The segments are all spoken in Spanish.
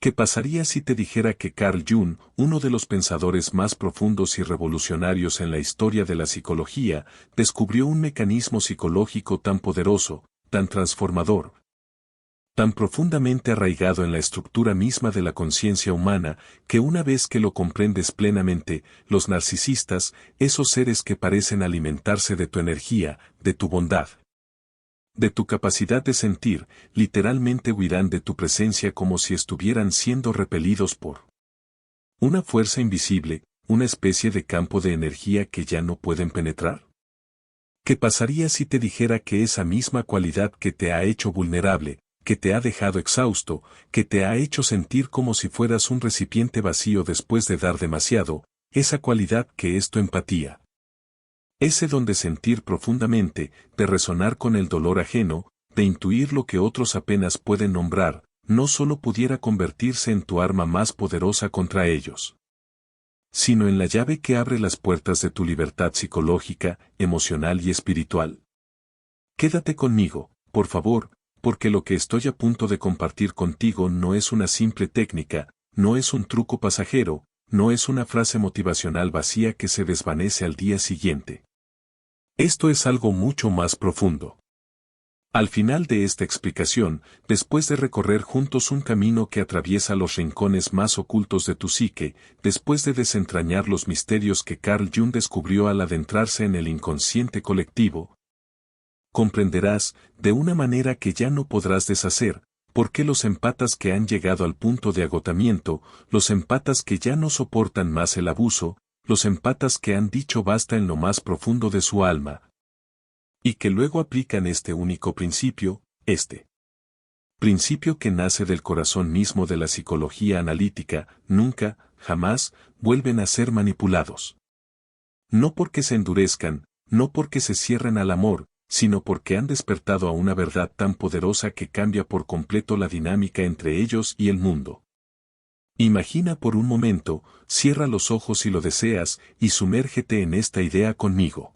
¿Qué pasaría si te dijera que Carl Jung, uno de los pensadores más profundos y revolucionarios en la historia de la psicología, descubrió un mecanismo psicológico tan poderoso, tan transformador, tan profundamente arraigado en la estructura misma de la conciencia humana, que una vez que lo comprendes plenamente, los narcisistas, esos seres que parecen alimentarse de tu energía, de tu bondad, de tu capacidad de sentir, literalmente huirán de tu presencia como si estuvieran siendo repelidos por una fuerza invisible, una especie de campo de energía que ya no pueden penetrar? ¿Qué pasaría si te dijera que esa misma cualidad que te ha hecho vulnerable, que te ha dejado exhausto, que te ha hecho sentir como si fueras un recipiente vacío después de dar demasiado, esa cualidad que es tu empatía? Ese don de sentir profundamente, de resonar con el dolor ajeno, de intuir lo que otros apenas pueden nombrar, no solo pudiera convertirse en tu arma más poderosa contra ellos, sino en la llave que abre las puertas de tu libertad psicológica, emocional y espiritual. Quédate conmigo, por favor, porque lo que estoy a punto de compartir contigo no es una simple técnica, no es un truco pasajero, no es una frase motivacional vacía que se desvanece al día siguiente. Esto es algo mucho más profundo. Al final de esta explicación, después de recorrer juntos un camino que atraviesa los rincones más ocultos de tu psique, después de desentrañar los misterios que Carl Jung descubrió al adentrarse en el inconsciente colectivo, comprenderás, de una manera que ya no podrás deshacer, por qué los empatas que han llegado al punto de agotamiento, los empatas que ya no soportan más el abuso, los empatas que han dicho basta en lo más profundo de su alma, y que luego aplican este único principio, este principio que nace del corazón mismo de la psicología analítica, nunca, jamás, vuelven a ser manipulados. No porque se endurezcan, no porque se cierren al amor, sino porque han despertado a una verdad tan poderosa que cambia por completo la dinámica entre ellos y el mundo. Imagina por un momento, cierra los ojos si lo deseas, y sumérgete en esta idea conmigo.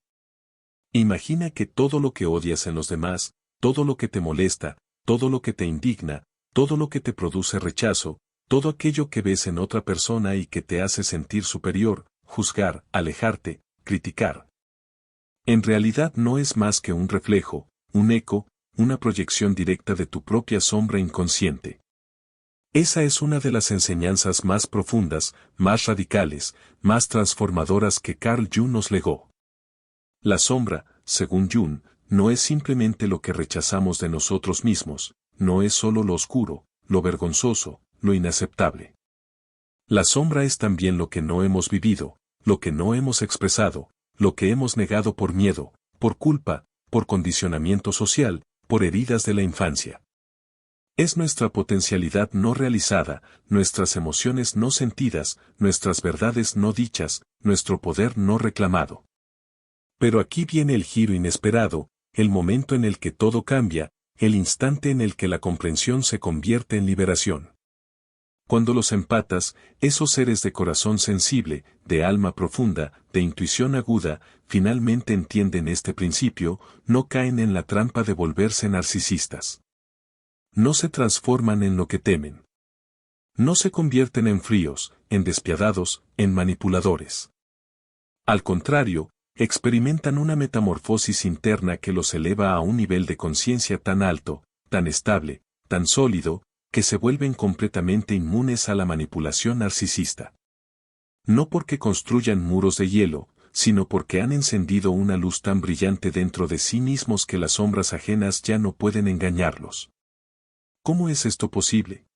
Imagina que todo lo que odias en los demás, todo lo que te molesta, todo lo que te indigna, todo lo que te produce rechazo, todo aquello que ves en otra persona y que te hace sentir superior, juzgar, alejarte, criticar, en realidad no es más que un reflejo, un eco, una proyección directa de tu propia sombra inconsciente. Esa es una de las enseñanzas más profundas, más radicales, más transformadoras que Carl Jung nos legó. La sombra, según Jung, no es simplemente lo que rechazamos de nosotros mismos, no es solo lo oscuro, lo vergonzoso, lo inaceptable. La sombra es también lo que no hemos vivido, lo que no hemos expresado, lo que hemos negado por miedo, por culpa, por condicionamiento social, por heridas de la infancia. Es nuestra potencialidad no realizada, nuestras emociones no sentidas, nuestras verdades no dichas, nuestro poder no reclamado. Pero aquí viene el giro inesperado, el momento en el que todo cambia, el instante en el que la comprensión se convierte en liberación. Cuando los empatas, esos seres de corazón sensible, de alma profunda, de intuición aguda, finalmente entienden este principio, no caen en la trampa de volverse narcisistas. No se transforman en lo que temen. No se convierten en fríos, en despiadados, en manipuladores. Al contrario, experimentan una metamorfosis interna que los eleva a un nivel de conciencia tan alto, tan estable, tan sólido, que se vuelven completamente inmunes a la manipulación narcisista. No porque construyan muros de hielo, sino porque han encendido una luz tan brillante dentro de sí mismos que las sombras ajenas ya no pueden engañarlos. ¿Cómo es esto posible?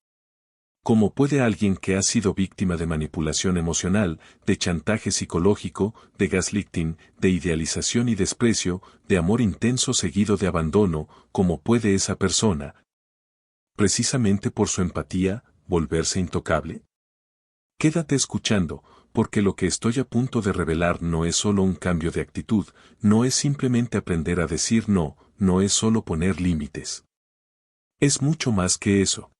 ¿Cómo puede alguien que ha sido víctima de manipulación emocional, de chantaje psicológico, de gaslighting, de idealización y desprecio, de amor intenso seguido de abandono, cómo puede esa persona, precisamente por su empatía, volverse intocable? Quédate escuchando, porque lo que estoy a punto de revelar no es solo un cambio de actitud, no es simplemente aprender a decir no, no es solo poner límites. Es mucho más que eso.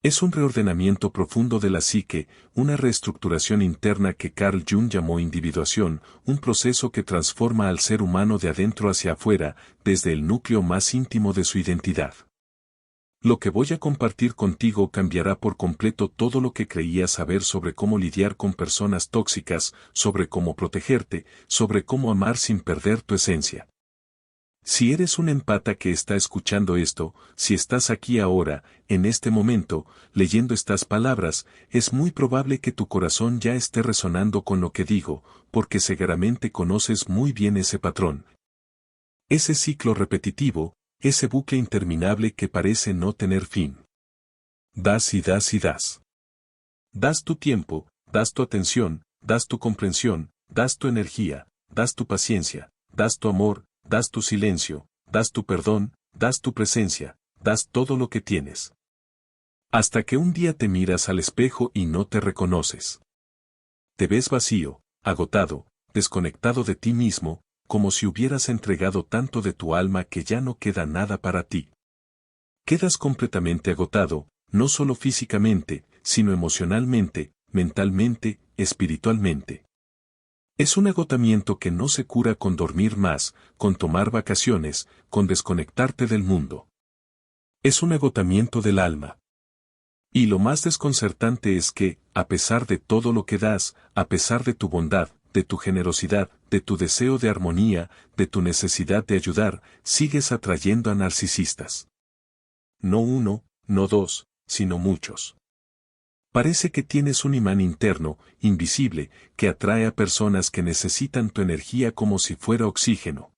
Es un reordenamiento profundo de la psique, una reestructuración interna que Carl Jung llamó individuación, un proceso que transforma al ser humano de adentro hacia afuera, desde el núcleo más íntimo de su identidad. Lo que voy a compartir contigo cambiará por completo todo lo que creías saber sobre cómo lidiar con personas tóxicas, sobre cómo protegerte, sobre cómo amar sin perder tu esencia. Si eres un empata que está escuchando esto, si estás aquí ahora, en este momento, leyendo estas palabras, es muy probable que tu corazón ya esté resonando con lo que digo, porque seguramente conoces muy bien ese patrón. Ese ciclo repetitivo, ese bucle interminable que parece no tener fin. Das y das y das. Das tu tiempo, das tu atención, das tu comprensión, das tu energía, das tu paciencia, das tu amor, das tu silencio, das tu perdón, das tu presencia, das todo lo que tienes. Hasta que un día te miras al espejo y no te reconoces. Te ves vacío, agotado, desconectado de ti mismo, como si hubieras entregado tanto de tu alma que ya no queda nada para ti. Quedas completamente agotado, no solo físicamente, sino emocionalmente, mentalmente, espiritualmente. Es un agotamiento que no se cura con dormir más, con tomar vacaciones, con desconectarte del mundo. Es un agotamiento del alma. Y lo más desconcertante es que, a pesar de todo lo que das, a pesar de tu bondad, de tu generosidad, de tu deseo de armonía, de tu necesidad de ayudar, sigues atrayendo a narcisistas. No uno, no dos, sino muchos. Parece que tienes un imán interno, invisible, que atrae a personas que necesitan tu energía como si fuera oxígeno.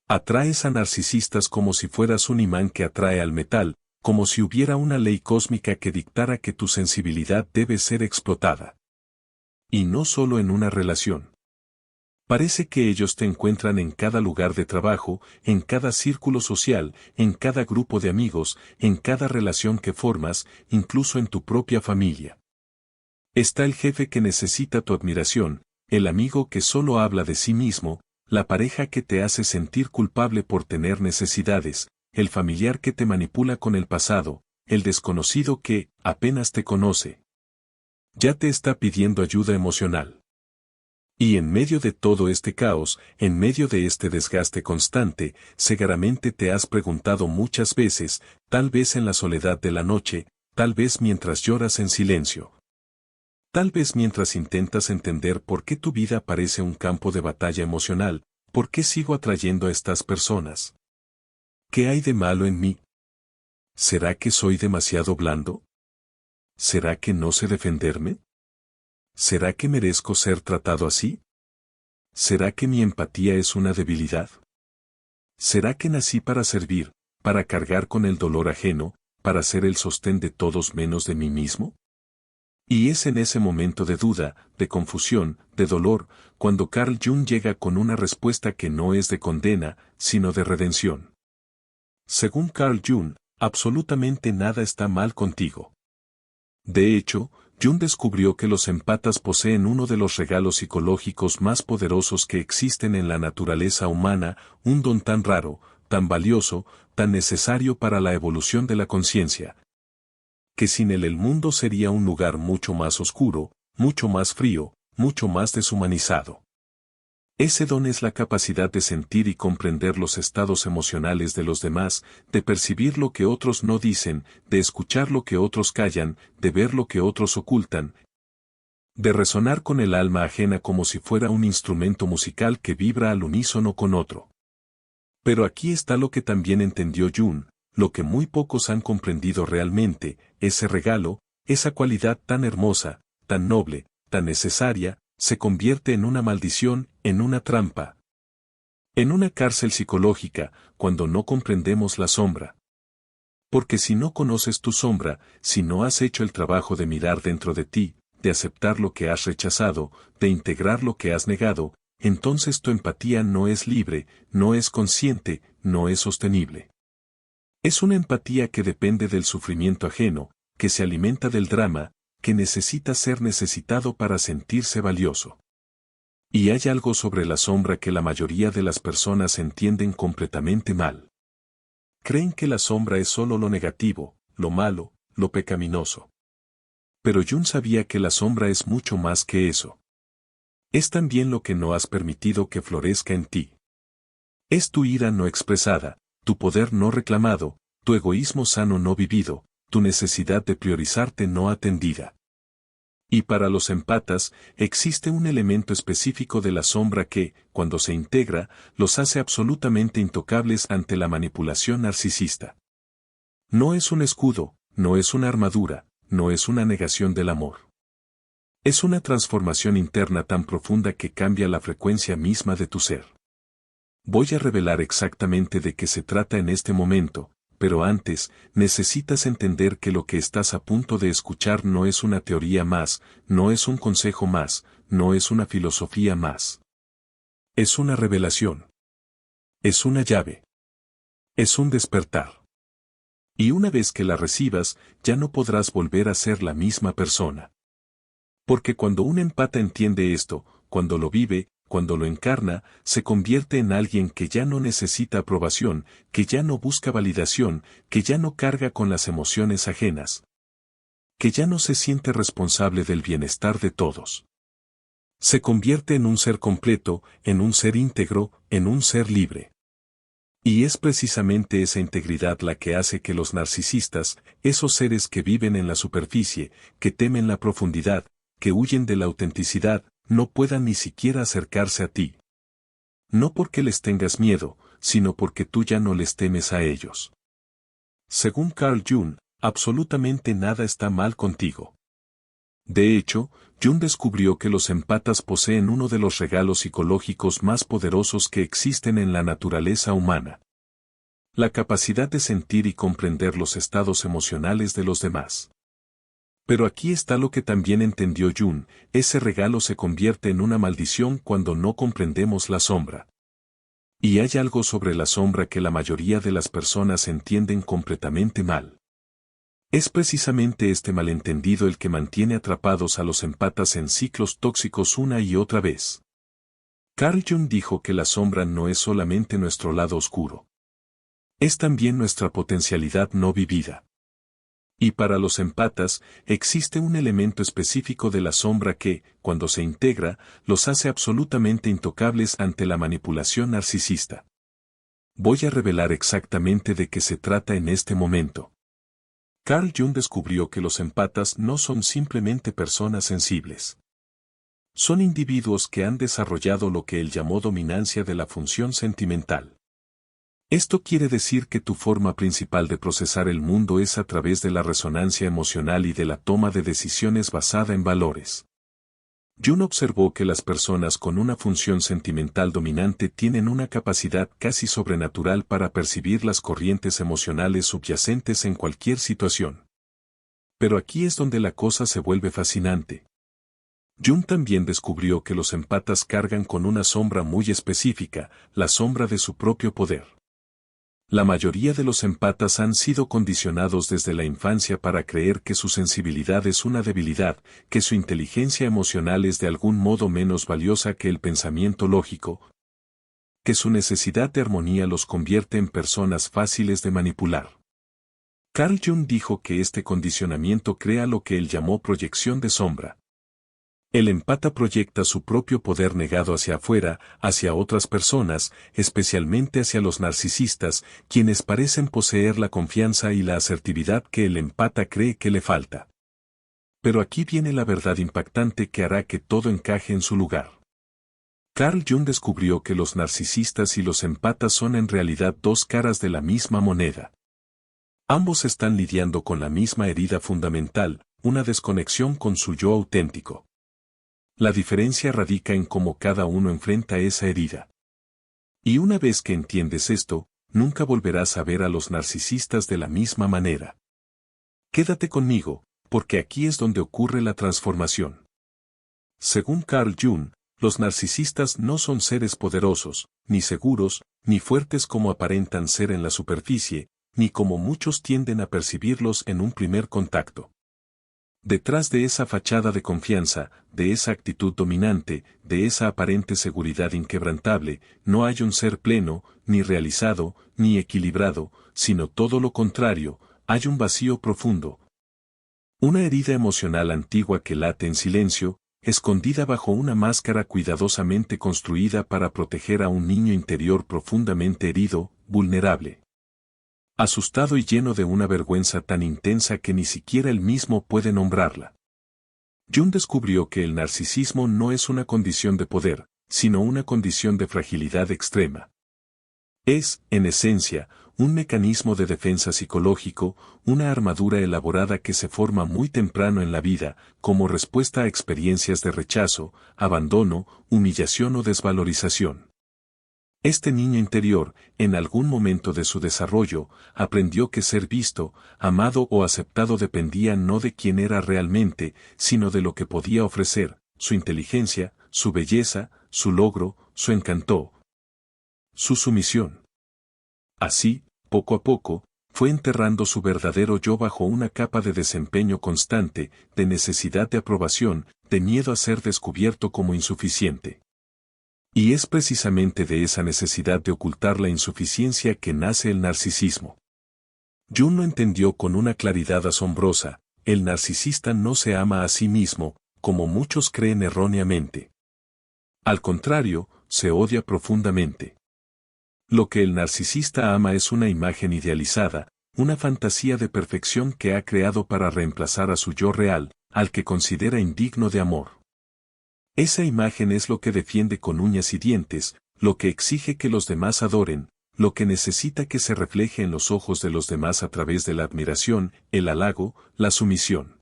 Atraes a narcisistas como si fueras un imán que atrae al metal, como si hubiera una ley cósmica que dictara que tu sensibilidad debe ser explotada. Y no solo en una relación. Parece que ellos te encuentran en cada lugar de trabajo, en cada círculo social, en cada grupo de amigos, en cada relación que formas, incluso en tu propia familia. Está el jefe que necesita tu admiración, el amigo que solo habla de sí mismo, la pareja que te hace sentir culpable por tener necesidades, el familiar que te manipula con el pasado, el desconocido que, apenas te conoce, ya te está pidiendo ayuda emocional. Y en medio de todo este caos, en medio de este desgaste constante, seguramente te has preguntado muchas veces, tal vez en la soledad de la noche, tal vez mientras lloras en silencio. Tal vez mientras intentas entender por qué tu vida parece un campo de batalla emocional, por qué sigo atrayendo a estas personas. ¿Qué hay de malo en mí? ¿Será que soy demasiado blando? ¿Será que no sé defenderme? ¿Será que merezco ser tratado así? ¿Será que mi empatía es una debilidad? ¿Será que nací para servir, para cargar con el dolor ajeno, para ser el sostén de todos menos de mí mismo? Y es en ese momento de duda, de confusión, de dolor, cuando Carl Jung llega con una respuesta que no es de condena, sino de redención. Según Carl Jung, absolutamente nada está mal contigo. De hecho, Jung descubrió que los empatas poseen uno de los regalos psicológicos más poderosos que existen en la naturaleza humana, un don tan raro, tan valioso, tan necesario para la evolución de la conciencia, que sin él el mundo sería un lugar mucho más oscuro, mucho más frío, mucho más deshumanizado. Ese don es la capacidad de sentir y comprender los estados emocionales de los demás, de percibir lo que otros no dicen, de escuchar lo que otros callan, de ver lo que otros ocultan, de resonar con el alma ajena como si fuera un instrumento musical que vibra al unísono con otro. Pero aquí está lo que también entendió Jung, lo que muy pocos han comprendido realmente, ese regalo, esa cualidad tan hermosa, tan noble, tan necesaria, se convierte en una maldición, en una trampa. En una cárcel psicológica, cuando no comprendemos la sombra. Porque si no conoces tu sombra, si no has hecho el trabajo de mirar dentro de ti, de aceptar lo que has rechazado, de integrar lo que has negado, entonces tu empatía no es libre, no es consciente, no es sostenible. Es una empatía que depende del sufrimiento ajeno, que se alimenta del drama, que necesita ser necesitado para sentirse valioso. Y hay algo sobre la sombra que la mayoría de las personas entienden completamente mal. Creen que la sombra es solo lo negativo, lo malo, lo pecaminoso. Pero Jung sabía que la sombra es mucho más que eso. Es también lo que no has permitido que florezca en ti. Es tu ira no expresada, tu poder no reclamado, tu egoísmo sano no vivido, tu necesidad de priorizarte no atendida. Y para los empatas, existe un elemento específico de la sombra que, cuando se integra, los hace absolutamente intocables ante la manipulación narcisista. No es un escudo, no es una armadura, no es una negación del amor. Es una transformación interna tan profunda que cambia la frecuencia misma de tu ser. Voy a revelar exactamente de qué se trata en este momento, pero antes, necesitas entender que lo que estás a punto de escuchar no es una teoría más, no es un consejo más, no es una filosofía más. Es una revelación. Es una llave. Es un despertar. Y una vez que la recibas, ya no podrás volver a ser la misma persona. Porque cuando un empata entiende esto, cuando lo vive, cuando lo encarna, se convierte en alguien que ya no necesita aprobación, que ya no busca validación, que ya no carga con las emociones ajenas, que ya no se siente responsable del bienestar de todos. Se convierte en un ser completo, en un ser íntegro, en un ser libre. Y es precisamente esa integridad la que hace que los narcisistas, esos seres que viven en la superficie, que temen la profundidad, que huyen de la autenticidad, no puedan ni siquiera acercarse a ti. No porque les tengas miedo, sino porque tú ya no les temes a ellos. Según Carl Jung, absolutamente nada está mal contigo. De hecho, Jung descubrió que los empatas poseen uno de los regalos psicológicos más poderosos que existen en la naturaleza humana. La capacidad de sentir y comprender los estados emocionales de los demás. Pero aquí está lo que también entendió Jung, ese regalo se convierte en una maldición cuando no comprendemos la sombra. Y hay algo sobre la sombra que la mayoría de las personas entienden completamente mal. Es precisamente este malentendido el que mantiene atrapados a los empatas en ciclos tóxicos una y otra vez. Carl Jung dijo que la sombra no es solamente nuestro lado oscuro. Es también nuestra potencialidad no vivida. Y para los empatas, existe un elemento específico de la sombra que, cuando se integra, los hace absolutamente intocables ante la manipulación narcisista. Voy a revelar exactamente de qué se trata en este momento. Carl Jung descubrió que los empatas no son simplemente personas sensibles. Son individuos que han desarrollado lo que él llamó dominancia de la función sentimental. Esto quiere decir que tu forma principal de procesar el mundo es a través de la resonancia emocional y de la toma de decisiones basada en valores. Jung observó que las personas con una función sentimental dominante tienen una capacidad casi sobrenatural para percibir las corrientes emocionales subyacentes en cualquier situación. Pero aquí es donde la cosa se vuelve fascinante. Jung también descubrió que los empatas cargan con una sombra muy específica, la sombra de su propio poder. La mayoría de los empatas han sido condicionados desde la infancia para creer que su sensibilidad es una debilidad, que su inteligencia emocional es de algún modo menos valiosa que el pensamiento lógico, que su necesidad de armonía los convierte en personas fáciles de manipular. Carl Jung dijo que este condicionamiento crea lo que él llamó proyección de sombra. El empata proyecta su propio poder negado hacia afuera, hacia otras personas, especialmente hacia los narcisistas, quienes parecen poseer la confianza y la asertividad que el empata cree que le falta. Pero aquí viene la verdad impactante que hará que todo encaje en su lugar. Carl Jung descubrió que los narcisistas y los empatas son en realidad dos caras de la misma moneda. Ambos están lidiando con la misma herida fundamental, una desconexión con su yo auténtico. La diferencia radica en cómo cada uno enfrenta esa herida. Y una vez que entiendes esto, nunca volverás a ver a los narcisistas de la misma manera. Quédate conmigo, porque aquí es donde ocurre la transformación. Según Carl Jung, los narcisistas no son seres poderosos, ni seguros, ni fuertes como aparentan ser en la superficie, ni como muchos tienden a percibirlos en un primer contacto. Detrás de esa fachada de confianza, de esa actitud dominante, de esa aparente seguridad inquebrantable, no hay un ser pleno, ni realizado, ni equilibrado, sino todo lo contrario, hay un vacío profundo. Una herida emocional antigua que late en silencio, escondida bajo una máscara cuidadosamente construida para proteger a un niño interior profundamente herido, vulnerable. asustado y lleno de una vergüenza tan intensa que ni siquiera él mismo puede nombrarla. Jung descubrió que el narcisismo no es una condición de poder, sino una condición de fragilidad extrema. Es, en esencia, un mecanismo de defensa psicológico, una armadura elaborada que se forma muy temprano en la vida, como respuesta a experiencias de rechazo, abandono, humillación o desvalorización. Este niño interior, en algún momento de su desarrollo, aprendió que ser visto, amado o aceptado dependía no de quién era realmente, sino de lo que podía ofrecer, su inteligencia, su belleza, su logro, su encanto, su sumisión. Así, poco a poco, fue enterrando su verdadero yo bajo una capa de desempeño constante, de necesidad de aprobación, de miedo a ser descubierto como insuficiente. Y es precisamente de esa necesidad de ocultar la insuficiencia que nace el narcisismo. Jung lo entendió con una claridad asombrosa: el narcisista no se ama a sí mismo, como muchos creen erróneamente. Al contrario, se odia profundamente. Lo que el narcisista ama es una imagen idealizada, una fantasía de perfección que ha creado para reemplazar a su yo real, al que considera indigno de amor. Esa imagen es lo que defiende con uñas y dientes, lo que exige que los demás adoren, lo que necesita que se refleje en los ojos de los demás a través de la admiración, el halago, la sumisión.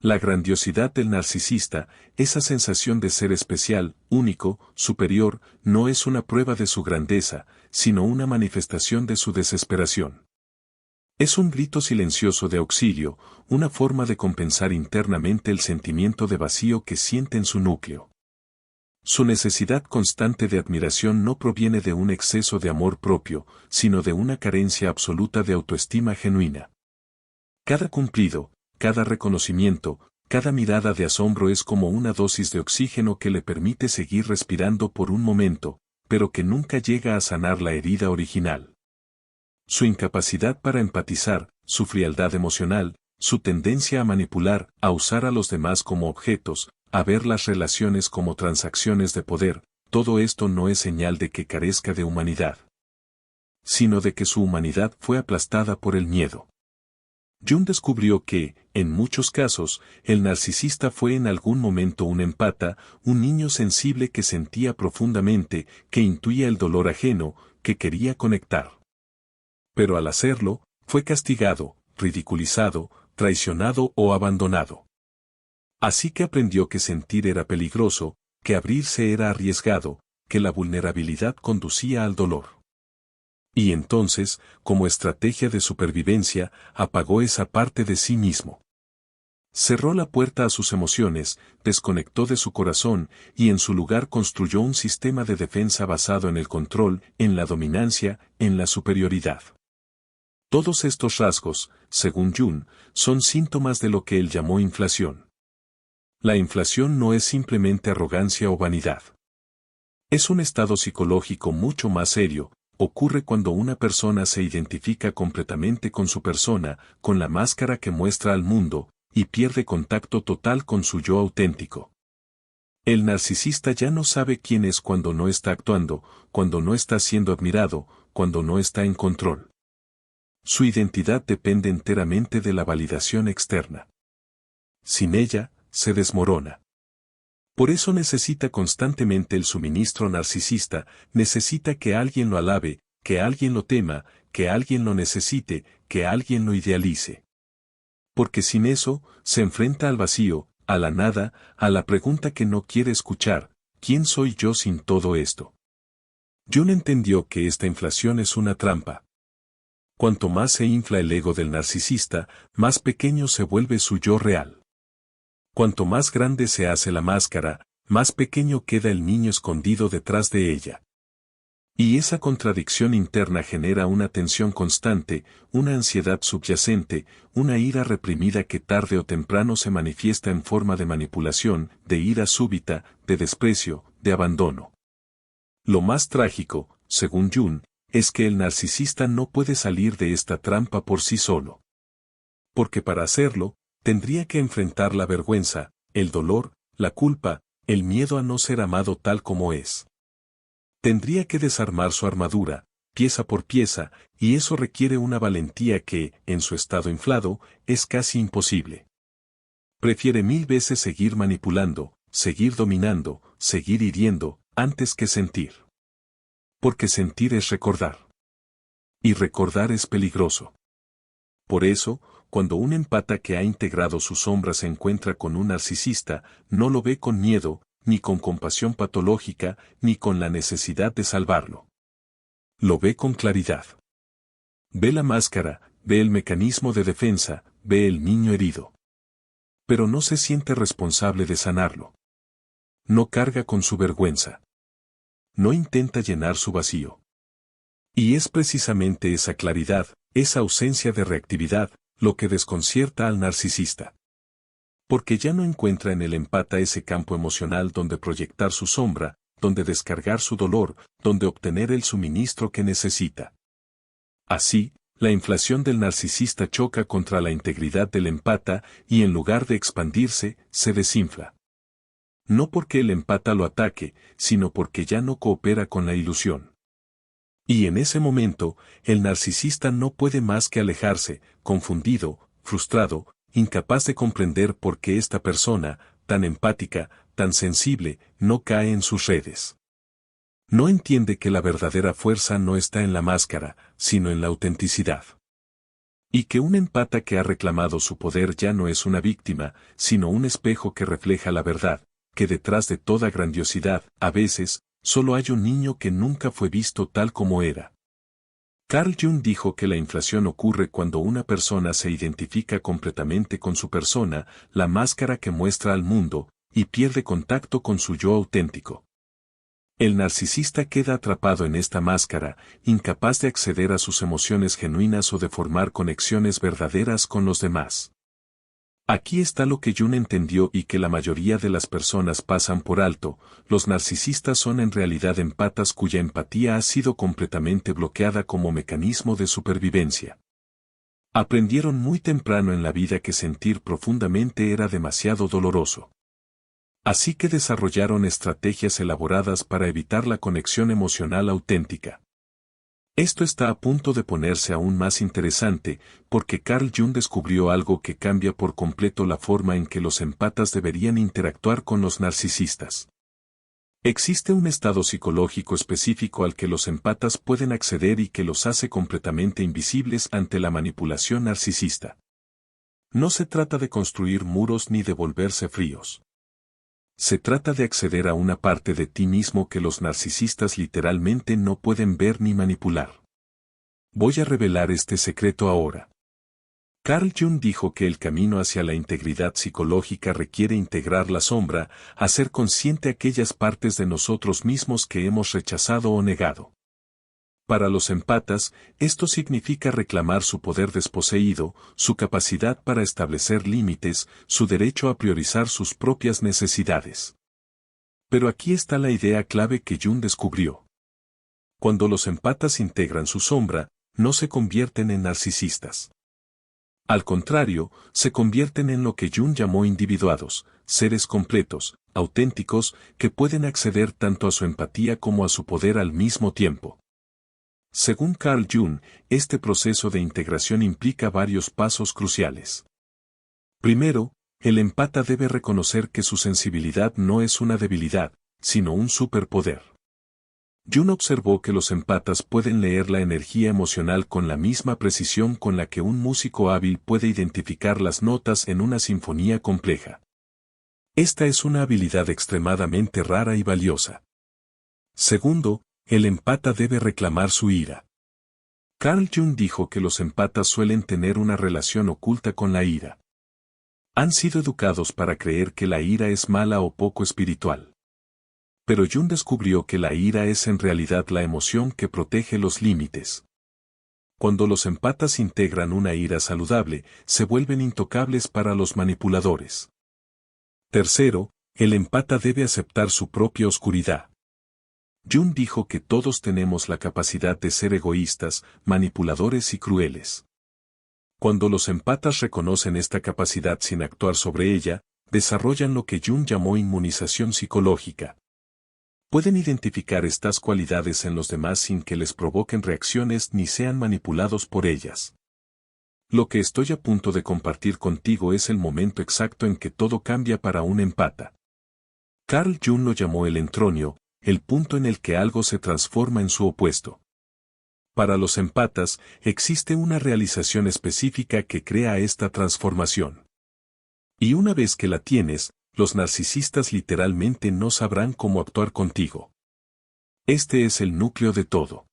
La grandiosidad del narcisista, esa sensación de ser especial, único, superior, no es una prueba de su grandeza, sino una manifestación de su desesperación. Es un grito silencioso de auxilio, una forma de compensar internamente el sentimiento de vacío que siente en su núcleo. Su necesidad constante de admiración no proviene de un exceso de amor propio, sino de una carencia absoluta de autoestima genuina. Cada cumplido, cada reconocimiento, cada mirada de asombro es como una dosis de oxígeno que le permite seguir respirando por un momento, pero que nunca llega a sanar la herida original. Su incapacidad para empatizar, su frialdad emocional, su tendencia a manipular, a usar a los demás como objetos, a ver las relaciones como transacciones de poder, todo esto no es señal de que carezca de humanidad, sino de que su humanidad fue aplastada por el miedo. Jung descubrió que, en muchos casos, el narcisista fue en algún momento un empata, un niño sensible que sentía profundamente, que intuía el dolor ajeno, que quería conectar. Pero al hacerlo, fue castigado, ridiculizado, traicionado o abandonado. Así que aprendió que sentir era peligroso, que abrirse era arriesgado, que la vulnerabilidad conducía al dolor. Y entonces, como estrategia de supervivencia, apagó esa parte de sí mismo. Cerró la puerta a sus emociones, desconectó de su corazón y en su lugar construyó un sistema de defensa basado en el control, en la dominancia, en la superioridad. Todos estos rasgos, según Jung, son síntomas de lo que él llamó inflación. La inflación no es simplemente arrogancia o vanidad. Es un estado psicológico mucho más serio, ocurre cuando una persona se identifica completamente con su persona, con la máscara que muestra al mundo, y pierde contacto total con su yo auténtico. El narcisista ya no sabe quién es cuando no está actuando, cuando no está siendo admirado, cuando no está en control. Su identidad depende enteramente de la validación externa. Sin ella, se desmorona. Por eso necesita constantemente el suministro narcisista, necesita que alguien lo alabe, que alguien lo tema, que alguien lo necesite, que alguien lo idealice. Porque sin eso, se enfrenta al vacío, a la nada, a la pregunta que no quiere escuchar: ¿quién soy yo sin todo esto? Jung entendió que esta inflación es una trampa. Cuanto más se infla el ego del narcisista, más pequeño se vuelve su yo real. Cuanto más grande se hace la máscara, más pequeño queda el niño escondido detrás de ella. Y esa contradicción interna genera una tensión constante, una ansiedad subyacente, una ira reprimida que tarde o temprano se manifiesta en forma de manipulación, de ira súbita, de desprecio, de abandono. Lo más trágico, según Jung, es que el narcisista no puede salir de esta trampa por sí solo. Porque para hacerlo, tendría que enfrentar la vergüenza, el dolor, la culpa, el miedo a no ser amado tal como es. Tendría que desarmar su armadura, pieza por pieza, y eso requiere una valentía que, en su estado inflado, es casi imposible. Prefiere 1000 veces seguir manipulando, seguir dominando, seguir hiriendo, antes que sentir. Porque sentir es recordar. Y recordar es peligroso. Por eso, cuando un empata que ha integrado su sombra se encuentra con un narcisista, no lo ve con miedo, ni con compasión patológica, ni con la necesidad de salvarlo. Lo ve con claridad. Ve la máscara, ve el mecanismo de defensa, ve el niño herido. Pero no se siente responsable de sanarlo. No carga con su vergüenza. No intenta llenar su vacío. Y es precisamente esa claridad, esa ausencia de reactividad, lo que desconcierta al narcisista. Porque ya no encuentra en el empata ese campo emocional donde proyectar su sombra, donde descargar su dolor, donde obtener el suministro que necesita. Así, la inflación del narcisista choca contra la integridad del empata y en lugar de expandirse, se desinfla. No porque el empata lo ataque, sino porque ya no coopera con la ilusión. Y en ese momento, el narcisista no puede más que alejarse, confundido, frustrado, incapaz de comprender por qué esta persona, tan empática, tan sensible, no cae en sus redes. No entiende que la verdadera fuerza no está en la máscara, sino en la autenticidad. Y que un empata que ha reclamado su poder ya no es una víctima, sino un espejo que refleja la verdad, que detrás de toda grandiosidad, a veces, solo hay un niño que nunca fue visto tal como era. Carl Jung dijo que la inflación ocurre cuando una persona se identifica completamente con su persona, la máscara que muestra al mundo, y pierde contacto con su yo auténtico. El narcisista queda atrapado en esta máscara, incapaz de acceder a sus emociones genuinas o de formar conexiones verdaderas con los demás. Aquí está lo que Jung entendió y que la mayoría de las personas pasan por alto: los narcisistas son en realidad empatas cuya empatía ha sido completamente bloqueada como mecanismo de supervivencia. Aprendieron muy temprano en la vida que sentir profundamente era demasiado doloroso. Así que desarrollaron estrategias elaboradas para evitar la conexión emocional auténtica. Esto está a punto de ponerse aún más interesante, porque Carl Jung descubrió algo que cambia por completo la forma en que los empatas deberían interactuar con los narcisistas. Existe un estado psicológico específico al que los empatas pueden acceder y que los hace completamente invisibles ante la manipulación narcisista. No se trata de construir muros ni de volverse fríos. Se trata de acceder a una parte de ti mismo que los narcisistas literalmente no pueden ver ni manipular. Voy a revelar este secreto ahora. Carl Jung dijo que el camino hacia la integridad psicológica requiere integrar la sombra, hacer consciente aquellas partes de nosotros mismos que hemos rechazado o negado. Para los empatas, esto significa reclamar su poder desposeído, su capacidad para establecer límites, su derecho a priorizar sus propias necesidades. Pero aquí está la idea clave que Jung descubrió. Cuando los empatas integran su sombra, no se convierten en narcisistas. Al contrario, se convierten en lo que Jung llamó individuados, seres completos, auténticos, que pueden acceder tanto a su empatía como a su poder al mismo tiempo. Según Carl Jung, este proceso de integración implica varios pasos cruciales. Primero, el empata debe reconocer que su sensibilidad no es una debilidad, sino un superpoder. Jung observó que los empatas pueden leer la energía emocional con la misma precisión con la que un músico hábil puede identificar las notas en una sinfonía compleja. Esta es una habilidad extremadamente rara y valiosa. Segundo, el empata debe reclamar su ira. Carl Jung dijo que los empatas suelen tener una relación oculta con la ira. Han sido educados para creer que la ira es mala o poco espiritual. Pero Jung descubrió que la ira es en realidad la emoción que protege los límites. Cuando los empatas integran una ira saludable, se vuelven intocables para los manipuladores. Tercero, el empata debe aceptar su propia oscuridad. Jung dijo que todos tenemos la capacidad de ser egoístas, manipuladores y crueles. Cuando los empatas reconocen esta capacidad sin actuar sobre ella, desarrollan lo que Jung llamó inmunización psicológica. Pueden identificar estas cualidades en los demás sin que les provoquen reacciones ni sean manipulados por ellas. Lo que estoy a punto de compartir contigo es el momento exacto en que todo cambia para un empata. Carl Jung lo llamó el entronio, el punto en el que algo se transforma en su opuesto. Para los empatas, existe una realización específica que crea esta transformación. Y una vez que la tienes, los narcisistas literalmente no sabrán cómo actuar contigo. Este es el núcleo de todo.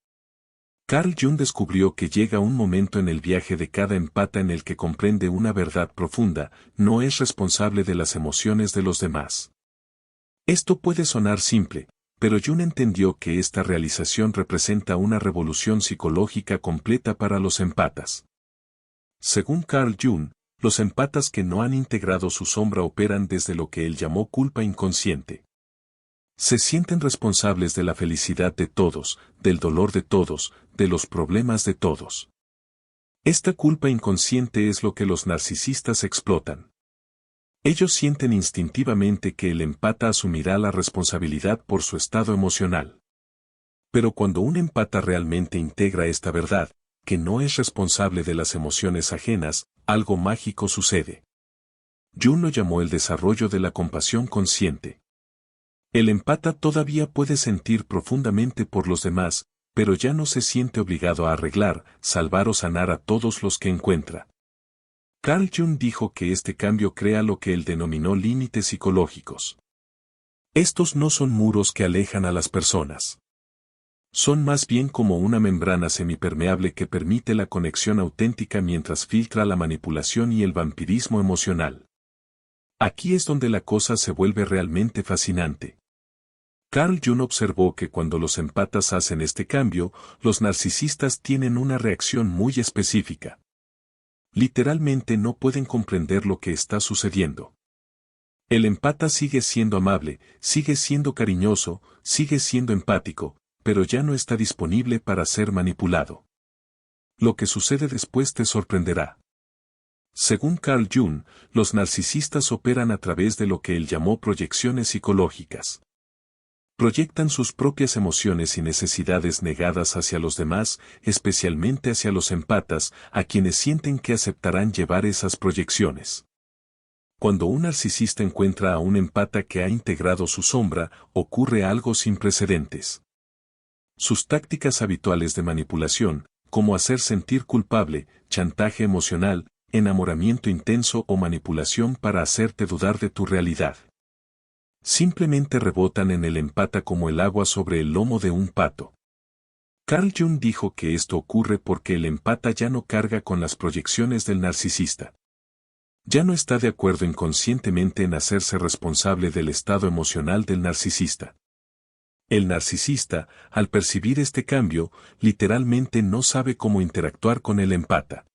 Carl Jung descubrió que llega un momento en el viaje de cada empata en el que comprende una verdad profunda: no es responsable de las emociones de los demás. Esto puede sonar simple, pero Jung entendió que esta realización representa una revolución psicológica completa para los empatas. Según Carl Jung, los empatas que no han integrado su sombra operan desde lo que él llamó culpa inconsciente. Se sienten responsables de la felicidad de todos, del dolor de todos, de los problemas de todos. Esta culpa inconsciente es lo que los narcisistas explotan. Ellos sienten instintivamente que el empata asumirá la responsabilidad por su estado emocional. Pero cuando un empata realmente integra esta verdad, que no es responsable de las emociones ajenas, algo mágico sucede. Jung lo llamó el desarrollo de la compasión consciente. El empata todavía puede sentir profundamente por los demás, pero ya no se siente obligado a arreglar, salvar o sanar a todos los que encuentra. Carl Jung dijo que este cambio crea lo que él denominó límites psicológicos. Estos no son muros que alejan a las personas. Son más bien como una membrana semipermeable que permite la conexión auténtica mientras filtra la manipulación y el vampirismo emocional. Aquí es donde la cosa se vuelve realmente fascinante. Carl Jung observó que cuando los empatas hacen este cambio, los narcisistas tienen una reacción muy específica. Literalmente no pueden comprender lo que está sucediendo. El empata sigue siendo amable, sigue siendo cariñoso, sigue siendo empático, pero ya no está disponible para ser manipulado. Lo que sucede después te sorprenderá. Según Carl Jung, los narcisistas operan a través de lo que él llamó proyecciones psicológicas. Proyectan sus propias emociones y necesidades negadas hacia los demás, especialmente hacia los empatas, a quienes sienten que aceptarán llevar esas proyecciones. Cuando un narcisista encuentra a un empata que ha integrado su sombra, ocurre algo sin precedentes. Sus tácticas habituales de manipulación, como hacer sentir culpable, chantaje emocional, enamoramiento intenso o manipulación para hacerte dudar de tu realidad, simplemente rebotan en el empata como el agua sobre el lomo de un pato. Carl Jung dijo que esto ocurre porque el empata ya no carga con las proyecciones del narcisista. Ya no está de acuerdo inconscientemente en hacerse responsable del estado emocional del narcisista. El narcisista, al percibir este cambio, literalmente no sabe cómo interactuar con el empata.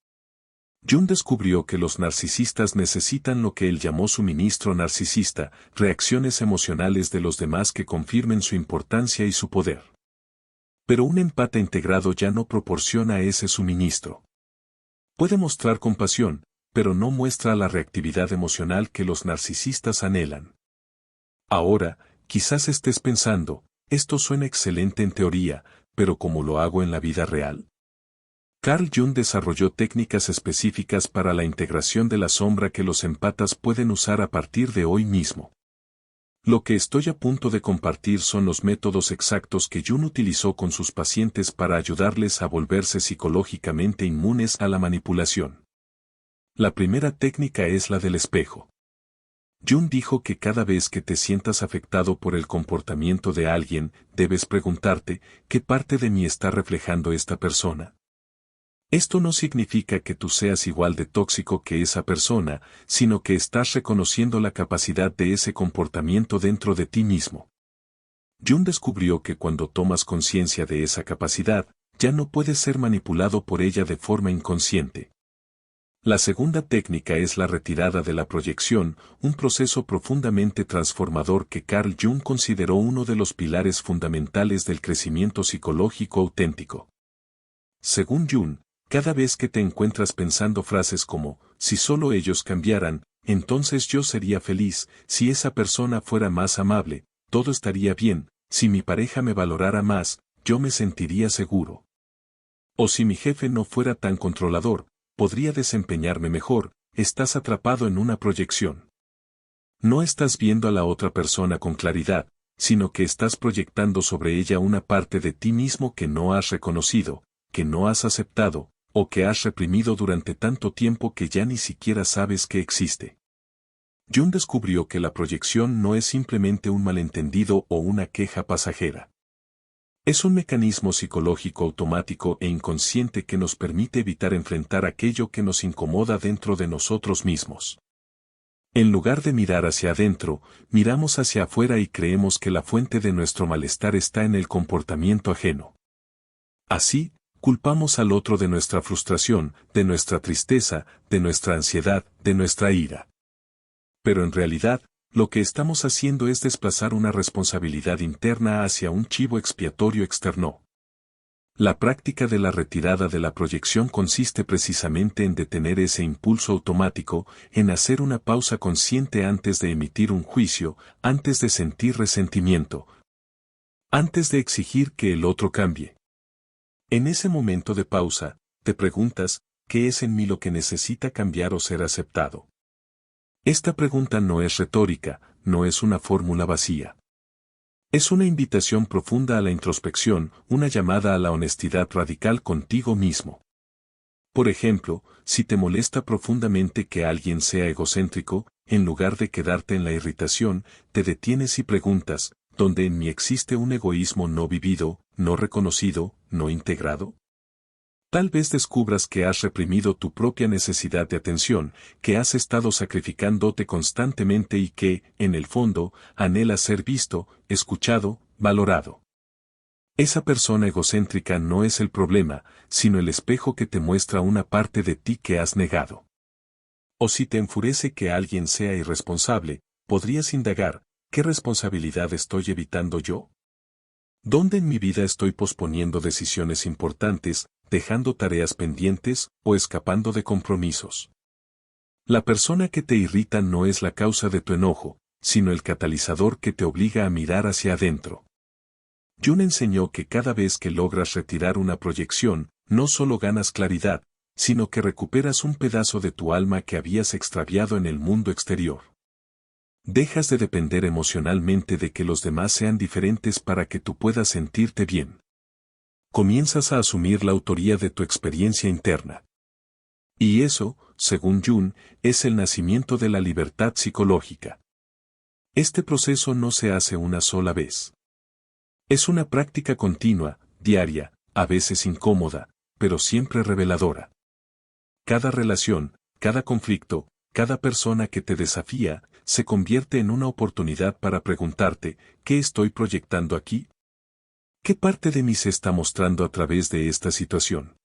Jung descubrió que los narcisistas necesitan lo que él llamó suministro narcisista, reacciones emocionales de los demás que confirmen su importancia y su poder. Pero un empata integrado ya no proporciona ese suministro. Puede mostrar compasión, pero no muestra la reactividad emocional que los narcisistas anhelan. Ahora, quizás estés pensando, esto suena excelente en teoría, pero ¿cómo lo hago en la vida real? Carl Jung desarrolló técnicas específicas para la integración de la sombra que los empatas pueden usar a partir de hoy mismo. Lo que estoy a punto de compartir son los métodos exactos que Jung utilizó con sus pacientes para ayudarles a volverse psicológicamente inmunes a la manipulación. La primera técnica es la del espejo. Jung dijo que cada vez que te sientas afectado por el comportamiento de alguien, debes preguntarte, ¿qué parte de mí está reflejando esta persona? Esto no significa que tú seas igual de tóxico que esa persona, sino que estás reconociendo la capacidad de ese comportamiento dentro de ti mismo. Jung descubrió que cuando tomas conciencia de esa capacidad, ya no puedes ser manipulado por ella de forma inconsciente. La segunda técnica es la retirada de la proyección, un proceso profundamente transformador que Carl Jung consideró uno de los pilares fundamentales del crecimiento psicológico auténtico. Según Jung, cada vez que te encuentras pensando frases como, si solo ellos cambiaran, entonces yo sería feliz, si esa persona fuera más amable, todo estaría bien, si mi pareja me valorara más, yo me sentiría seguro. O si mi jefe no fuera tan controlador, podría desempeñarme mejor. Estás atrapado en una proyección. No estás viendo a la otra persona con claridad, sino que estás proyectando sobre ella una parte de ti mismo que no has reconocido, que no has aceptado, o que has reprimido durante tanto tiempo que ya ni siquiera sabes que existe. Jung descubrió que la proyección no es simplemente un malentendido o una queja pasajera. Es un mecanismo psicológico automático e inconsciente que nos permite evitar enfrentar aquello que nos incomoda dentro de nosotros mismos. En lugar de mirar hacia adentro, miramos hacia afuera y creemos que la fuente de nuestro malestar está en el comportamiento ajeno. Así, culpamos al otro de nuestra frustración, de nuestra tristeza, de nuestra ansiedad, de nuestra ira. Pero en realidad, lo que estamos haciendo es desplazar una responsabilidad interna hacia un chivo expiatorio externo. La práctica de la retirada de la proyección consiste precisamente en detener ese impulso automático, en hacer una pausa consciente antes de emitir un juicio, antes de sentir resentimiento, antes de exigir que el otro cambie. En ese momento de pausa, te preguntas, ¿qué es en mí lo que necesita cambiar o ser aceptado? Esta pregunta no es retórica, no es una fórmula vacía. Es una invitación profunda a la introspección, una llamada a la honestidad radical contigo mismo. Por ejemplo, si te molesta profundamente que alguien sea egocéntrico, en lugar de quedarte en la irritación, te detienes y preguntas, ¿dónde en mí existe un egoísmo no vivido, no reconocido, no integrado? Tal vez descubras que has reprimido tu propia necesidad de atención, que has estado sacrificándote constantemente y que, en el fondo, anhelas ser visto, escuchado, valorado. Esa persona egocéntrica no es el problema, sino el espejo que te muestra una parte de ti que has negado. O si te enfurece que alguien sea irresponsable, podrías indagar, ¿qué responsabilidad estoy evitando yo? ¿Dónde en mi vida estoy posponiendo decisiones importantes, dejando tareas pendientes o escapando de compromisos? La persona que te irrita no es la causa de tu enojo, sino el catalizador que te obliga a mirar hacia adentro. Jung enseñó que cada vez que logras retirar una proyección, no solo ganas claridad, sino que recuperas un pedazo de tu alma que habías extraviado en el mundo exterior. Dejas de depender emocionalmente de que los demás sean diferentes para que tú puedas sentirte bien. Comienzas a asumir la autoría de tu experiencia interna. Y eso, según Jung, es el nacimiento de la libertad psicológica. Este proceso no se hace una sola vez. Es una práctica continua, diaria, a veces incómoda, pero siempre reveladora. Cada relación, cada conflicto, cada persona que te desafía, se convierte en una oportunidad para preguntarte, ¿qué estoy proyectando aquí? ¿Qué parte de mí se está mostrando a través de esta situación?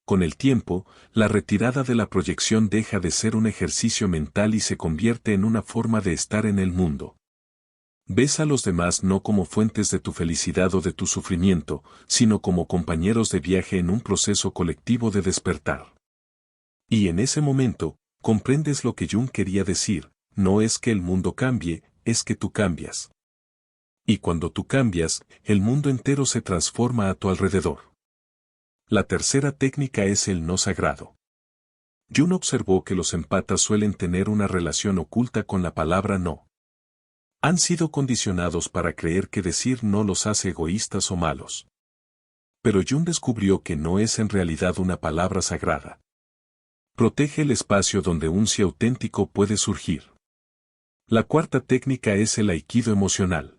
Con el tiempo, la retirada de la proyección deja de ser un ejercicio mental y se convierte en una forma de estar en el mundo. Ves a los demás no como fuentes de tu felicidad o de tu sufrimiento, sino como compañeros de viaje en un proceso colectivo de despertar. Y en ese momento, comprendes lo que Jung quería decir, no es que el mundo cambie, es que tú cambias. Y cuando tú cambias, el mundo entero se transforma a tu alrededor. La tercera técnica es el no sagrado. Jung observó que los empatas suelen tener una relación oculta con la palabra no. Han sido condicionados para creer que decir no los hace egoístas o malos. Pero Jung descubrió que no es en realidad una palabra sagrada. Protege el espacio donde un sí auténtico puede surgir. La cuarta técnica es el aikido emocional.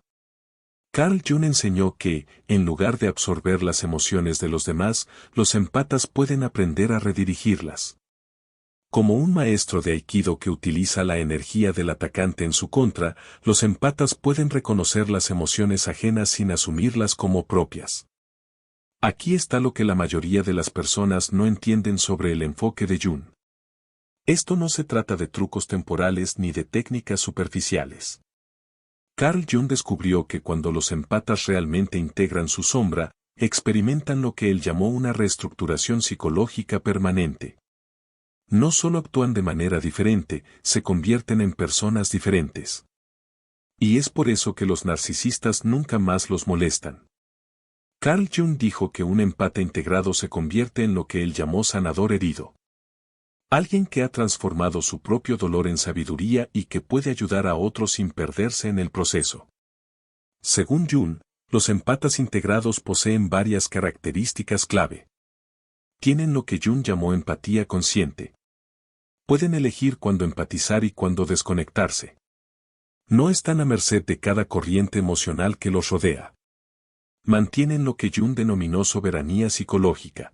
Carl Jung enseñó que, en lugar de absorber las emociones de los demás, los empatas pueden aprender a redirigirlas. Como un maestro de aikido que utiliza la energía del atacante en su contra, los empatas pueden reconocer las emociones ajenas sin asumirlas como propias. Aquí está lo que la mayoría de las personas no entienden sobre el enfoque de Jung. Esto no se trata de trucos temporales ni de técnicas superficiales. Carl Jung descubrió que cuando los empatas realmente integran su sombra, experimentan lo que él llamó una reestructuración psicológica permanente. No solo actúan de manera diferente, se convierten en personas diferentes. Y es por eso que los narcisistas nunca más los molestan. Carl Jung dijo que un empata integrado se convierte en lo que él llamó sanador herido. Alguien que ha transformado su propio dolor en sabiduría y que puede ayudar a otros sin perderse en el proceso. Según Jung, los empatas integrados poseen varias características clave. Tienen lo que Jung llamó empatía consciente. Pueden elegir cuándo empatizar y cuándo desconectarse. No están a merced de cada corriente emocional que los rodea. Mantienen lo que Jung denominó soberanía psicológica.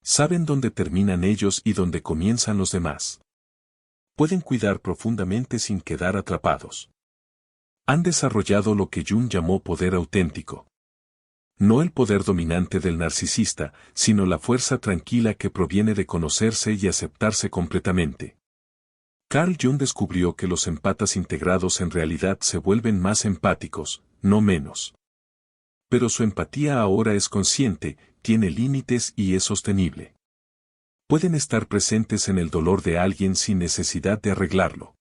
Saben dónde terminan ellos y dónde comienzan los demás. Pueden cuidar profundamente sin quedar atrapados. Han desarrollado lo que Jung llamó poder auténtico. No el poder dominante del narcisista, sino la fuerza tranquila que proviene de conocerse y aceptarse completamente. Carl Jung descubrió que los empatas integrados en realidad se vuelven más empáticos, no menos. Pero su empatía ahora es consciente, tiene límites y es sostenible. Pueden estar presentes en el dolor de alguien sin necesidad de arreglarlo.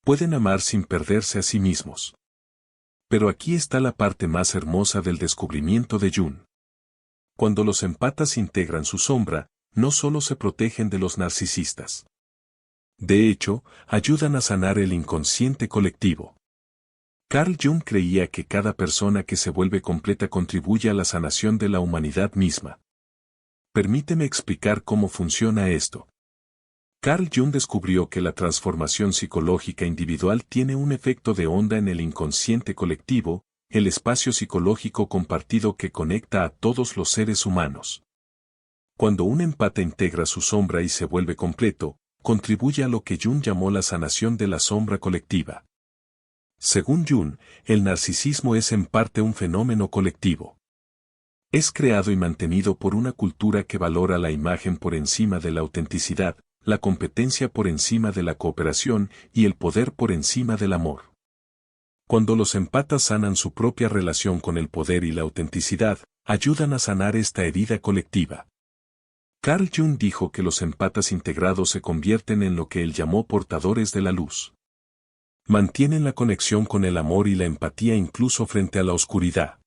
Pueden amar sin perderse a sí mismos. Pero aquí está la parte más hermosa del descubrimiento de Jung. Cuando los empatas integran su sombra, no solo se protegen de los narcisistas. De hecho, ayudan a sanar el inconsciente colectivo. Carl Jung creía que cada persona que se vuelve completa contribuye a la sanación de la humanidad misma. Permíteme explicar cómo funciona esto. Carl Jung descubrió que la transformación psicológica individual tiene un efecto de onda en el inconsciente colectivo, el espacio psicológico compartido que conecta a todos los seres humanos. Cuando un empata integra su sombra y se vuelve completo, contribuye a lo que Jung llamó la sanación de la sombra colectiva. Según Jung, el narcisismo es en parte un fenómeno colectivo. Es creado y mantenido por una cultura que valora la imagen por encima de la autenticidad, la competencia por encima de la cooperación y el poder por encima del amor. Cuando los empatas sanan su propia relación con el poder y la autenticidad, ayudan a sanar esta herida colectiva. Carl Jung dijo que los empatas integrados se convierten en lo que él llamó portadores de la luz. Mantienen la conexión con el amor y la empatía incluso frente a la oscuridad.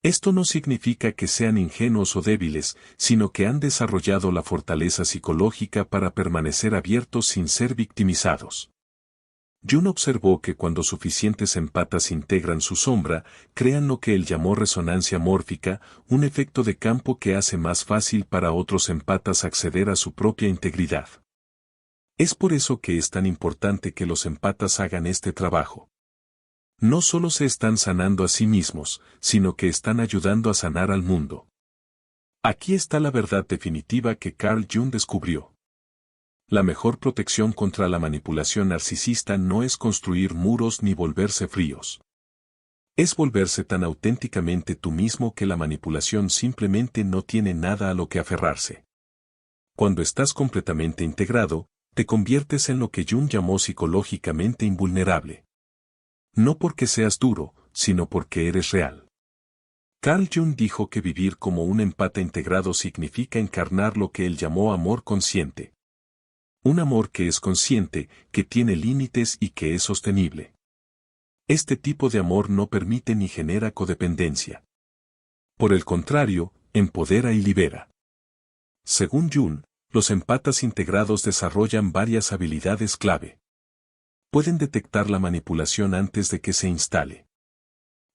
Esto no significa que sean ingenuos o débiles, sino que han desarrollado la fortaleza psicológica para permanecer abiertos sin ser victimizados. Jung observó que cuando suficientes empatas integran su sombra, crean lo que él llamó resonancia mórfica, un efecto de campo que hace más fácil para otros empatas acceder a su propia integridad. Es por eso que es tan importante que los empatas hagan este trabajo. No solo se están sanando a sí mismos, sino que están ayudando a sanar al mundo. Aquí está la verdad definitiva que Carl Jung descubrió. La mejor protección contra la manipulación narcisista no es construir muros ni volverse fríos. Es volverse tan auténticamente tú mismo que la manipulación simplemente no tiene nada a lo que aferrarse. Cuando estás completamente integrado, te conviertes en lo que Jung llamó psicológicamente invulnerable. No porque seas duro, sino porque eres real. Carl Jung dijo que vivir como un empata integrado significa encarnar lo que él llamó amor consciente. Un amor que es consciente, que tiene límites y que es sostenible. Este tipo de amor no permite ni genera codependencia. Por el contrario, empodera y libera. Según Jung, los empatas integrados desarrollan varias habilidades clave. Pueden detectar la manipulación antes de que se instale.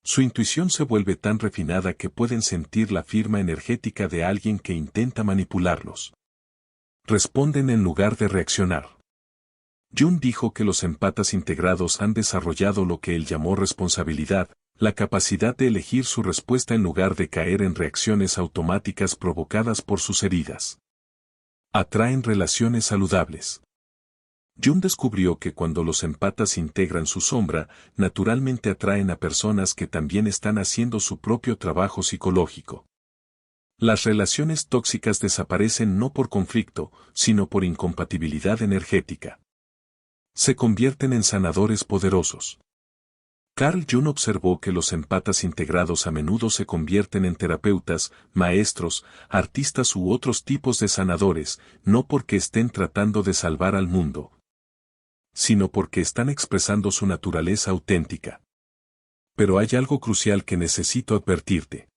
Su intuición se vuelve tan refinada que pueden sentir la firma energética de alguien que intenta manipularlos. Responden en lugar de reaccionar. Jung dijo que los empatas integrados han desarrollado lo que él llamó responsabilidad, la capacidad de elegir su respuesta en lugar de caer en reacciones automáticas provocadas por sus heridas. Atraen relaciones saludables. Jung descubrió que cuando los empatas integran su sombra, naturalmente atraen a personas que también están haciendo su propio trabajo psicológico. Las relaciones tóxicas desaparecen no por conflicto, sino por incompatibilidad energética. Se convierten en sanadores poderosos. Carl Jung observó que los empatas integrados a menudo se convierten en terapeutas, maestros, artistas u otros tipos de sanadores, no porque estén tratando de salvar al mundo, sino porque están expresando su naturaleza auténtica. Pero hay algo crucial que necesito advertirte.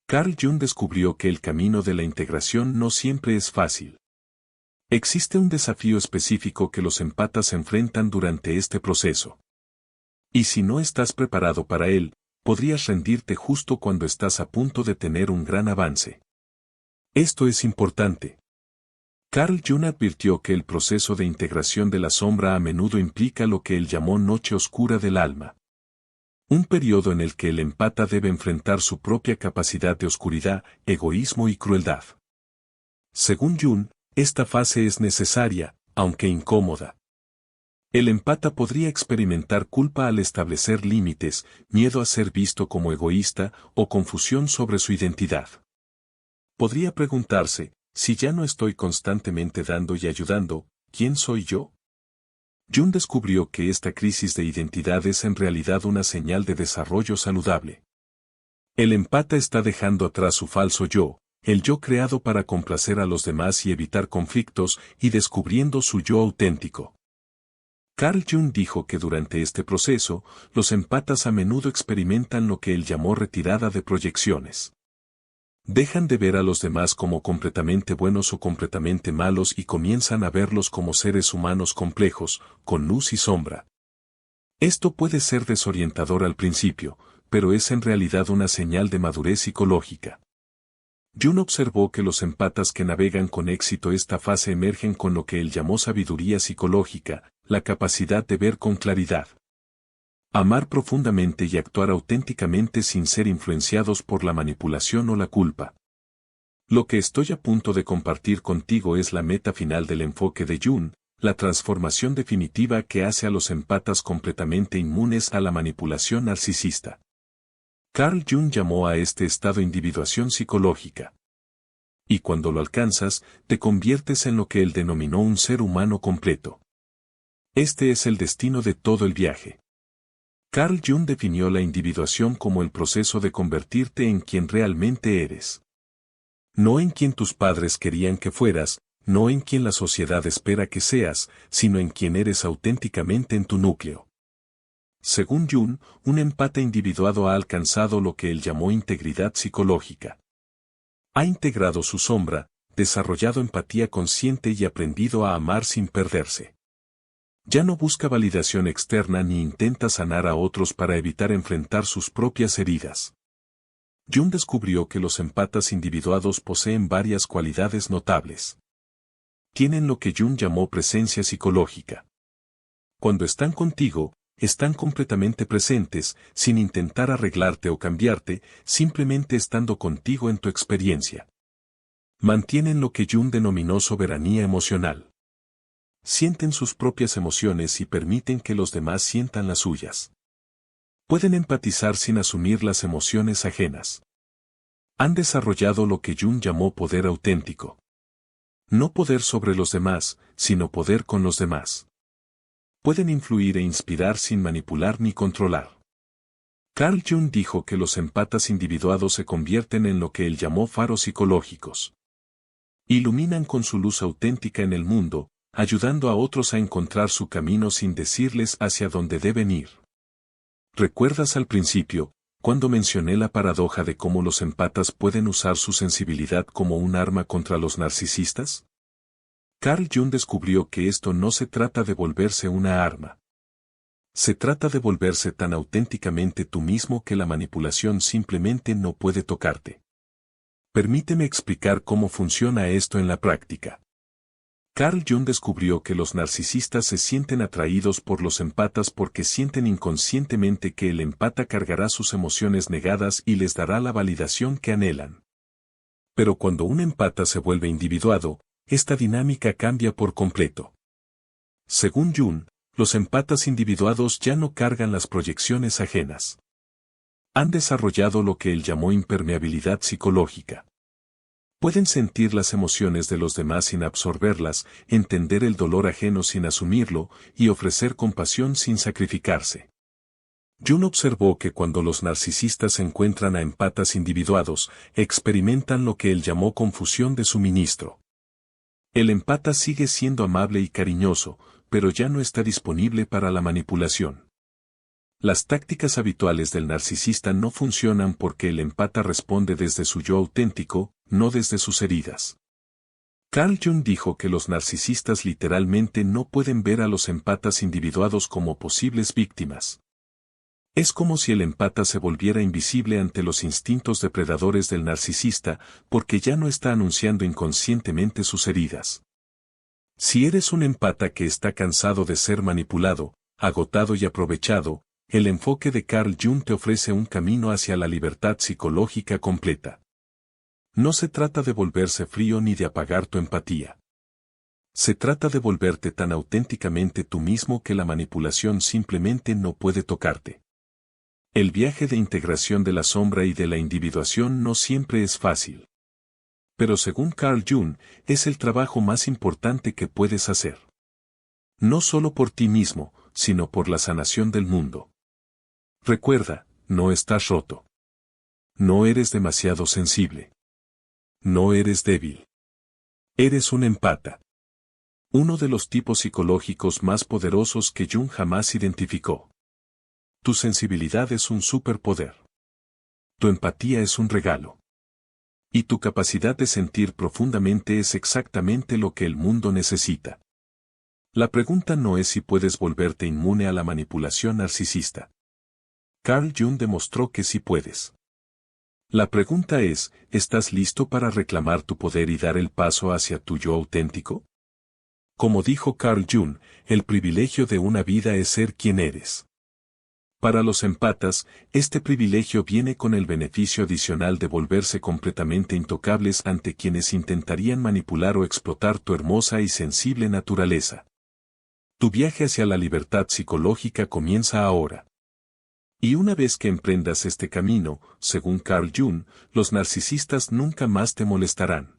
Carl Jung descubrió que el camino de la integración no siempre es fácil. Existe un desafío específico que los empatas enfrentan durante este proceso. Y si no estás preparado para él, podrías rendirte justo cuando estás a punto de tener un gran avance. Esto es importante. Carl Jung advirtió que el proceso de integración de la sombra a menudo implica lo que él llamó noche oscura del alma. Un periodo en el que el empata debe enfrentar su propia capacidad de oscuridad, egoísmo y crueldad. Según Jung, esta fase es necesaria, aunque incómoda. El empata podría experimentar culpa al establecer límites, miedo a ser visto como egoísta o confusión sobre su identidad. Podría preguntarse, si ya no estoy constantemente dando y ayudando, ¿quién soy yo? Jung descubrió que esta crisis de identidad es en realidad una señal de desarrollo saludable. El empata está dejando atrás su falso yo, el yo creado para complacer a los demás y evitar conflictos, y descubriendo su yo auténtico. Carl Jung dijo que durante este proceso, los empatas a menudo experimentan lo que él llamó retirada de proyecciones. Dejan de ver a los demás como completamente buenos o completamente malos y comienzan a verlos como seres humanos complejos, con luz y sombra. Esto puede ser desorientador al principio, pero es en realidad una señal de madurez psicológica. Jung observó que los empatas que navegan con éxito esta fase emergen con lo que él llamó sabiduría psicológica, la capacidad de ver con claridad. Amar profundamente y actuar auténticamente sin ser influenciados por la manipulación o la culpa. Lo que estoy a punto de compartir contigo es la meta final del enfoque de Jung, la transformación definitiva que hace a los empatas completamente inmunes a la manipulación narcisista. Carl Jung llamó a este estado individuación psicológica. Y cuando lo alcanzas, te conviertes en lo que él denominó un ser humano completo. Este es el destino de todo el viaje. Carl Jung definió la individuación como el proceso de convertirte en quien realmente eres. No en quien tus padres querían que fueras, no en quien la sociedad espera que seas, sino en quien eres auténticamente en tu núcleo. Según Jung, un empata individuado ha alcanzado lo que él llamó integridad psicológica. Ha integrado su sombra, desarrollado empatía consciente y aprendido a amar sin perderse. Ya no busca validación externa ni intenta sanar a otros para evitar enfrentar sus propias heridas. Jung descubrió que los empatas individuados poseen varias cualidades notables. Tienen lo que Jung llamó presencia psicológica. Cuando están contigo, están completamente presentes, sin intentar arreglarte o cambiarte, simplemente estando contigo en tu experiencia. Mantienen lo que Jung denominó soberanía emocional. Sienten sus propias emociones y permiten que los demás sientan las suyas. Pueden empatizar sin asumir las emociones ajenas. Han desarrollado lo que Jung llamó poder auténtico. No poder sobre los demás, sino poder con los demás. Pueden influir e inspirar sin manipular ni controlar. Carl Jung dijo que los empatas individuados se convierten en lo que él llamó faros psicológicos. Iluminan con su luz auténtica en el mundo, ayudando a otros a encontrar su camino sin decirles hacia dónde deben ir. ¿Recuerdas al principio, cuando mencioné la paradoja de cómo los empatas pueden usar su sensibilidad como un arma contra los narcisistas? Carl Jung descubrió que esto no se trata de volverse una arma. Se trata de volverse tan auténticamente tú mismo que la manipulación simplemente no puede tocarte. Permíteme explicar cómo funciona esto en la práctica. Carl Jung descubrió que los narcisistas se sienten atraídos por los empatas porque sienten inconscientemente que el empata cargará sus emociones negadas y les dará la validación que anhelan. Pero cuando un empata se vuelve individuado, esta dinámica cambia por completo. Según Jung, los empatas individuados ya no cargan las proyecciones ajenas. Han desarrollado lo que él llamó impermeabilidad psicológica. Pueden sentir las emociones de los demás sin absorberlas, entender el dolor ajeno sin asumirlo, y ofrecer compasión sin sacrificarse. Jung observó que cuando los narcisistas encuentran a empatas individuados, experimentan lo que él llamó confusión de suministro. El empata sigue siendo amable y cariñoso, pero ya no está disponible para la manipulación. Las tácticas habituales del narcisista no funcionan porque el empata responde desde su yo auténtico, no desde sus heridas. Carl Jung dijo que los narcisistas literalmente no pueden ver a los empatas individuados como posibles víctimas. Es como si el empata se volviera invisible ante los instintos depredadores del narcisista porque ya no está anunciando inconscientemente sus heridas. Si eres un empata que está cansado de ser manipulado, agotado y aprovechado, el enfoque de Carl Jung te ofrece un camino hacia la libertad psicológica completa. No se trata de volverse frío ni de apagar tu empatía. Se trata de volverte tan auténticamente tú mismo que la manipulación simplemente no puede tocarte. El viaje de integración de la sombra y de la individuación no siempre es fácil. Pero según Carl Jung, es el trabajo más importante que puedes hacer. No solo por ti mismo, sino por la sanación del mundo. Recuerda, no estás roto. No eres demasiado sensible. No eres débil. Eres un empata. Uno de los tipos psicológicos más poderosos que Jung jamás identificó. Tu sensibilidad es un superpoder. Tu empatía es un regalo. Y tu capacidad de sentir profundamente es exactamente lo que el mundo necesita. La pregunta no es si puedes volverte inmune a la manipulación narcisista. Carl Jung demostró que sí puedes. La pregunta es, ¿estás listo para reclamar tu poder y dar el paso hacia tu yo auténtico? Como dijo Carl Jung, el privilegio de una vida es ser quien eres. Para los empatas, este privilegio viene con el beneficio adicional de volverse completamente intocables ante quienes intentarían manipular o explotar tu hermosa y sensible naturaleza. Tu viaje hacia la libertad psicológica comienza ahora. Y una vez que emprendas este camino, según Carl Jung, los narcisistas nunca más te molestarán.